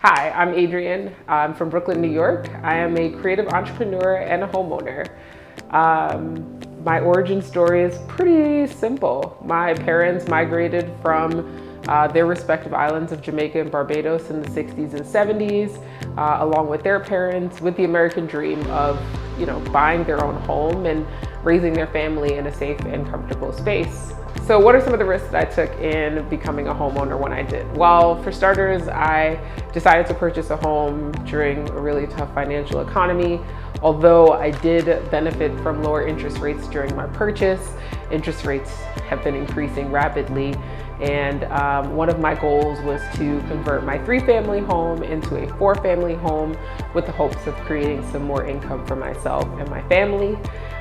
Hi, I'm Adrian. I'm from Brooklyn, New York. I am a creative entrepreneur and a homeowner. My origin story is pretty simple. My parents migrated from their respective islands of Jamaica and Barbados in the 60s and 70s, along with their parents, with the American dream of, buying their own home and raising their family in a safe and comfortable space. So what are some of the risks that I took in becoming a homeowner when I did? Well, for starters, I decided to purchase a home during a really tough financial economy. Although I did benefit from lower interest rates during my purchase, interest rates have been increasing rapidly. And one of my goals was to convert my 3-family home into a 4-family home with the hopes of creating some more income for myself and my family.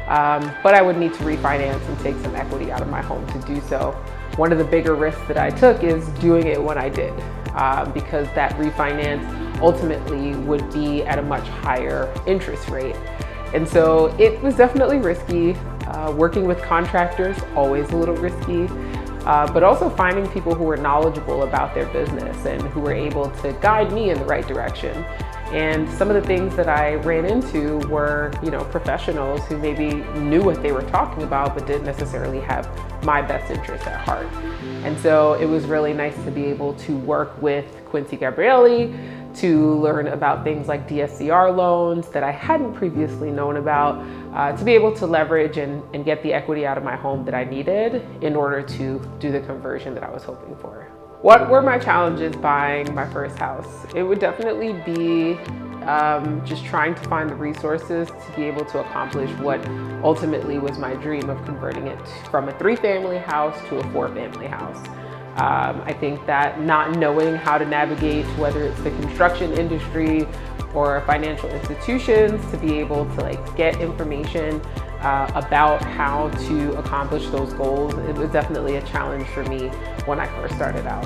But I would need to refinance and take some equity out of my home to do so. One of the bigger risks that I took is doing it when I did, because that refinance ultimately would be at a much higher interest rate. And so it was definitely risky. Working with contractors, always a little risky, but also finding people who were knowledgeable about their business and who were able to guide me in the right direction. And some of the things that I ran into were, professionals who maybe knew what they were talking about, but didn't necessarily have my best interests at heart. And so it was really nice to be able to work with Quincy Gabrielli to learn about things like DSCR loans that I hadn't previously known about, to be able to leverage and get the equity out of my home that I needed in order to do the conversion that I was hoping for. What were my challenges buying my first house? It would definitely be just trying to find the resources to be able to accomplish what ultimately was my dream of converting it from a 3-family house to a 4-family house. I think that not knowing how to navigate, whether it's the construction industry or financial institutions, to be able to get information about how to accomplish those goals, it was definitely a challenge for me when I first started out.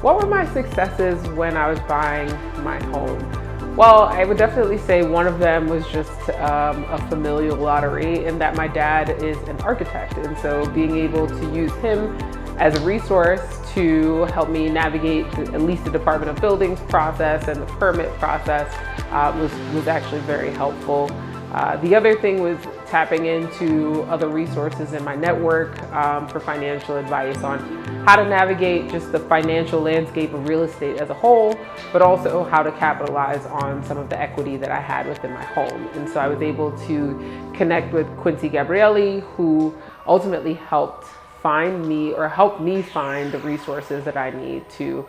What were my successes when I was buying my home? Well, I would definitely say one of them was just a familial lottery, in that my dad is an architect, and so being able to use him as a resource to help me navigate at least the Department of Buildings process and the permit process was actually very helpful. The other thing was tapping into other resources in my network for financial advice on how to navigate just the financial landscape of real estate as a whole, but also how to capitalize on some of the equity that I had within my home. And so I was able to connect with Quincy Gabrielli, who ultimately helped me find the resources that I need to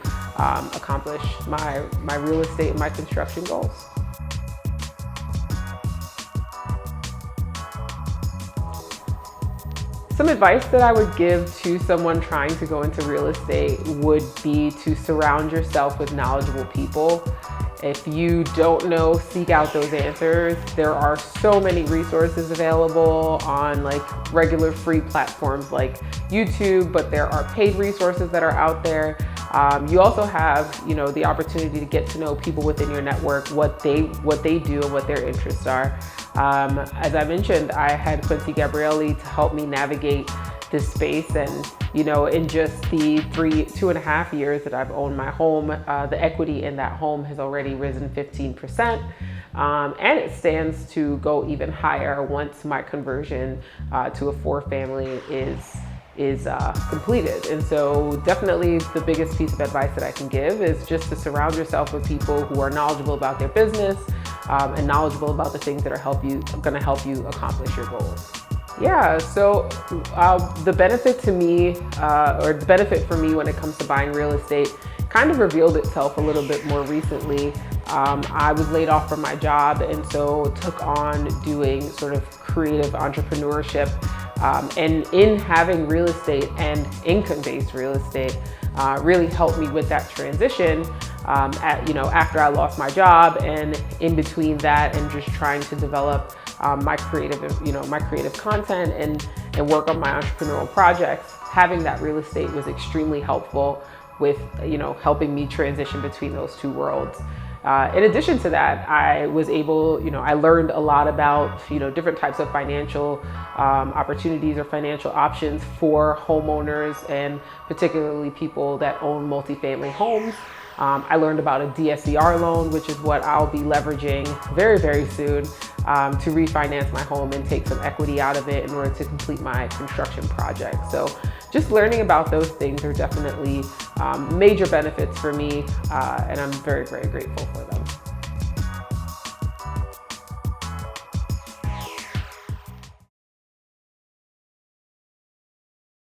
accomplish my real estate and my construction goals. Some advice that I would give to someone trying to go into real estate would be to surround yourself with knowledgeable people. If you don't know, seek out those answers. There are so many resources available on regular free platforms like YouTube, but there are paid resources that are out there. You also have, the opportunity to get to know people within your network, what they do and what their interests are. As I mentioned, I had Quincy Gabrielli to help me navigate this space, and in just the 2.5 years that I've owned my home, the equity in that home has already risen 15%, and it stands to go even higher once my conversion to a 4-family is completed. And so definitely the biggest piece of advice that I can give is just to surround yourself with people who are knowledgeable about their business and knowledgeable about the things that are going to help you accomplish your goals. Yeah, so the benefit to me, or the benefit for me when it comes to buying real estate, kind of revealed itself a little bit more recently. I was laid off from my job, and so took on doing sort of creative entrepreneurship. And in having real estate and income-based real estate really helped me with that transition after I lost my job, and in between that and just trying to develop my creative content and work on my entrepreneurial projects. Having that real estate was extremely helpful with helping me transition between those two worlds. In addition to that, I was able, I learned a lot about, different types of financial opportunities or financial options for homeowners, and particularly people that own multifamily homes. I learned about a DSCR loan, which is what I'll be leveraging very, very soon to refinance my home and take some equity out of it in order to complete my construction project. So just learning about those things are definitely major benefits for me, and I'm very, very grateful for that.